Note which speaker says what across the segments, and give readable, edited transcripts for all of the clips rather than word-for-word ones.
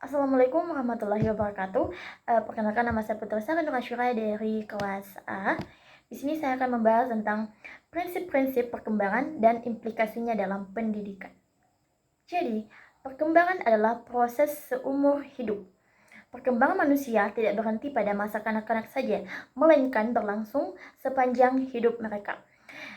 Speaker 1: Assalamualaikum warahmatullahi wabarakatuh. Perkenalkan, nama saya Putra Sari Nur Asyura dari kelas A. Di sini saya akan membahas tentang prinsip-prinsip perkembangan dan implikasinya dalam pendidikan. Jadi, perkembangan adalah proses seumur hidup. Perkembangan manusia tidak berhenti pada masa kanak-kanak saja, melainkan berlangsung sepanjang hidup mereka.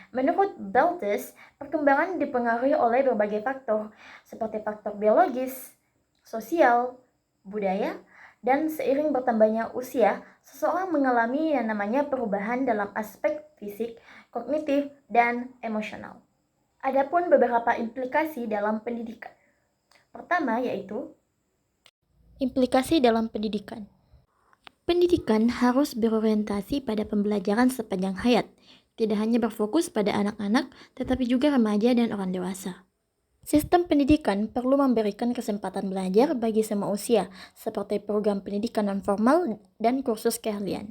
Speaker 1: Menurut Baltes, perkembangan dipengaruhi oleh berbagai faktor, seperti faktor biologis, sosial, budaya, dan seiring bertambahnya usia, seseorang mengalami yang namanya perubahan dalam aspek fisik, kognitif, dan emosional. Adapun beberapa implikasi dalam pendidikan. Pertama yaitu implikasi dalam pendidikan. Pendidikan harus berorientasi pada pembelajaran sepanjang hayat, tidak hanya berfokus pada anak-anak, tetapi juga remaja dan orang dewasa. Sistem pendidikan perlu memberikan kesempatan belajar bagi semua usia, seperti program pendidikan non-formal dan kursus keahlian.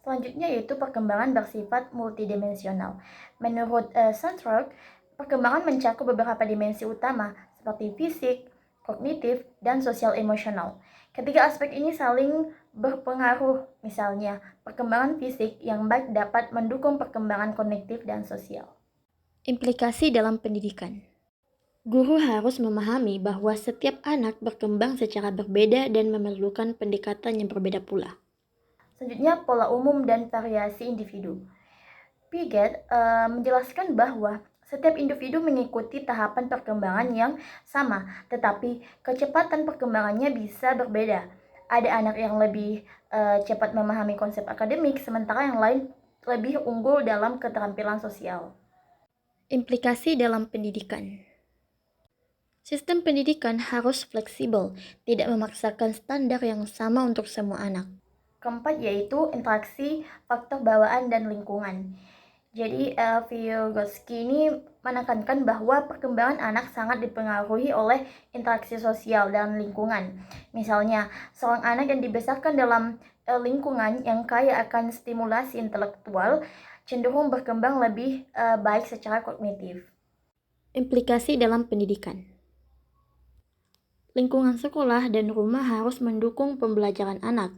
Speaker 1: Selanjutnya yaitu perkembangan bersifat multidimensional. Menurut Sandrock, perkembangan mencakup beberapa dimensi utama, seperti fisik, kognitif, dan sosial emosional. Ketiga aspek ini saling berpengaruh, misalnya perkembangan fisik yang baik dapat mendukung perkembangan kognitif dan sosial. Implikasi dalam pendidikan. Guru harus memahami bahwa setiap anak berkembang secara berbeda dan memerlukan pendekatan yang berbeda pula. Selanjutnya, pola umum dan variasi individu. Piaget menjelaskan bahwa setiap individu mengikuti tahapan perkembangan yang sama, tetapi kecepatan perkembangannya bisa berbeda. Ada anak yang lebih cepat memahami konsep akademik, sementara yang lain lebih unggul dalam keterampilan sosial. Implikasi dalam pendidikan. Sistem pendidikan harus fleksibel, tidak memaksakan standar yang sama untuk semua anak. Keempat yaitu interaksi, faktor bawaan, dan lingkungan. Jadi Vygotsky ini menekankan bahwa perkembangan anak sangat dipengaruhi oleh interaksi sosial dan lingkungan. Misalnya, seorang anak yang dibesarkan dalam lingkungan yang kaya akan stimulasi intelektual cenderung berkembang lebih baik secara kognitif. Implikasi dalam pendidikan. Lingkungan sekolah dan rumah harus mendukung pembelajaran anak.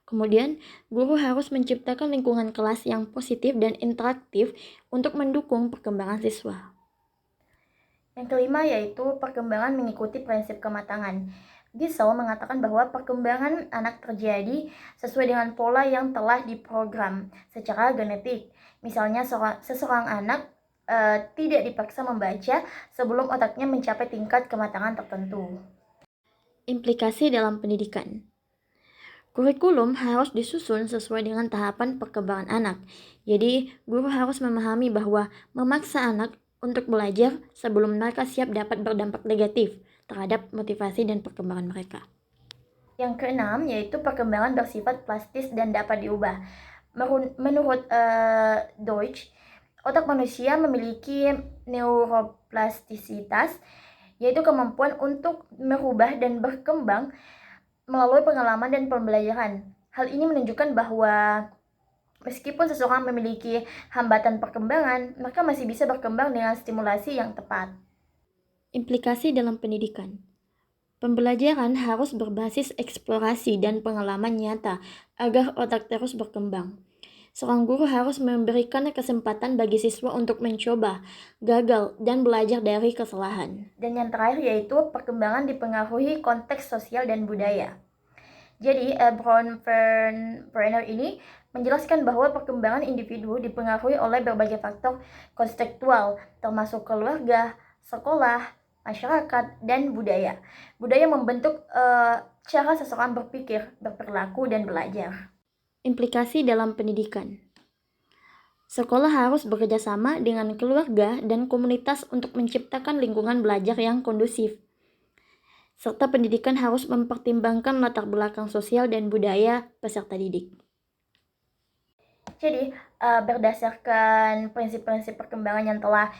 Speaker 1: Kemudian, guru harus menciptakan lingkungan kelas yang positif dan interaktif untuk mendukung perkembangan siswa. Yang kelima yaitu perkembangan mengikuti prinsip kematangan. Gisel mengatakan bahwa perkembangan anak terjadi sesuai dengan pola yang telah diprogram secara genetik. Misalnya, seseorang anak tidak dipaksa membaca sebelum otaknya mencapai tingkat kematangan tertentu. Implikasi dalam pendidikan. Kurikulum harus disusun sesuai dengan tahapan perkembangan anak. Jadi, guru harus memahami bahwa memaksa anak untuk belajar sebelum mereka siap dapat berdampak negatif terhadap motivasi dan perkembangan mereka. Yang keenam yaitu perkembangan bersifat plastis dan dapat diubah. Menurut Deutsch, otak manusia memiliki neuroplastisitas, yaitu kemampuan untuk merubah dan berkembang melalui pengalaman dan pembelajaran. Hal ini menunjukkan bahwa meskipun seseorang memiliki hambatan perkembangan, mereka masih bisa berkembang dengan stimulasi yang tepat. Implikasi dalam pendidikan. Pembelajaran harus berbasis eksplorasi dan pengalaman nyata agar otak terus berkembang. Seorang guru harus memberikan kesempatan bagi siswa untuk mencoba, gagal, dan belajar dari kesalahan. Dan yang terakhir yaitu perkembangan dipengaruhi konteks sosial dan budaya. Jadi, Bronfenbrenner ini menjelaskan bahwa perkembangan individu dipengaruhi oleh berbagai faktor kontekstual, termasuk keluarga, sekolah, masyarakat, dan budaya. Budaya membentuk cara seseorang berpikir, berperilaku, dan belajar. Implikasi dalam pendidikan. Sekolah harus bekerja sama dengan keluarga dan komunitas untuk menciptakan lingkungan belajar yang kondusif. Serta pendidikan harus mempertimbangkan latar belakang sosial dan budaya peserta didik. Jadi, berdasarkan prinsip-prinsip perkembangan yang telah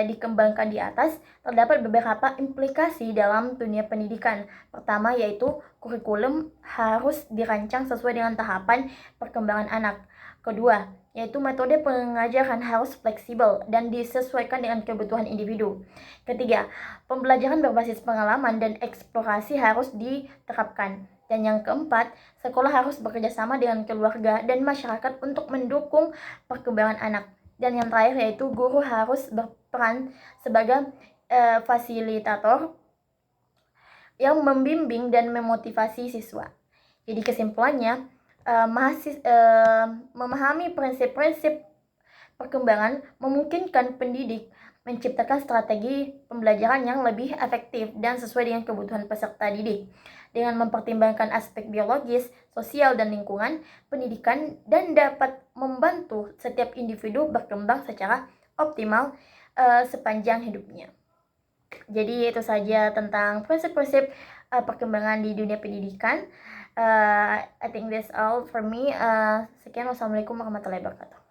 Speaker 1: dikembangkan di atas, terdapat beberapa implikasi dalam dunia pendidikan. Pertama yaitu kurikulum harus dirancang sesuai dengan tahapan perkembangan anak. Kedua, yaitu metode pengajaran harus fleksibel dan disesuaikan dengan kebutuhan individu. Ketiga, pembelajaran berbasis pengalaman dan eksplorasi harus diterapkan. Dan yang keempat, sekolah harus bekerja sama dengan keluarga dan masyarakat untuk mendukung perkembangan anak. Dan yang terakhir yaitu guru harus berperan sebagai fasilitator yang membimbing dan memotivasi siswa. Jadi kesimpulannya, memahami prinsip-prinsip perkembangan memungkinkan pendidik menciptakan strategi pembelajaran yang lebih efektif dan sesuai dengan kebutuhan peserta didik. Dengan mempertimbangkan aspek biologis, sosial, dan lingkungan, pendidikan dan dapat membantu setiap individu berkembang secara optimal sepanjang hidupnya. Jadi itu saja tentang prinsip-prinsip perkembangan di dunia pendidikan. I think that's all for me. Sekian, wassalamualaikum warahmatullahi wabarakatuh.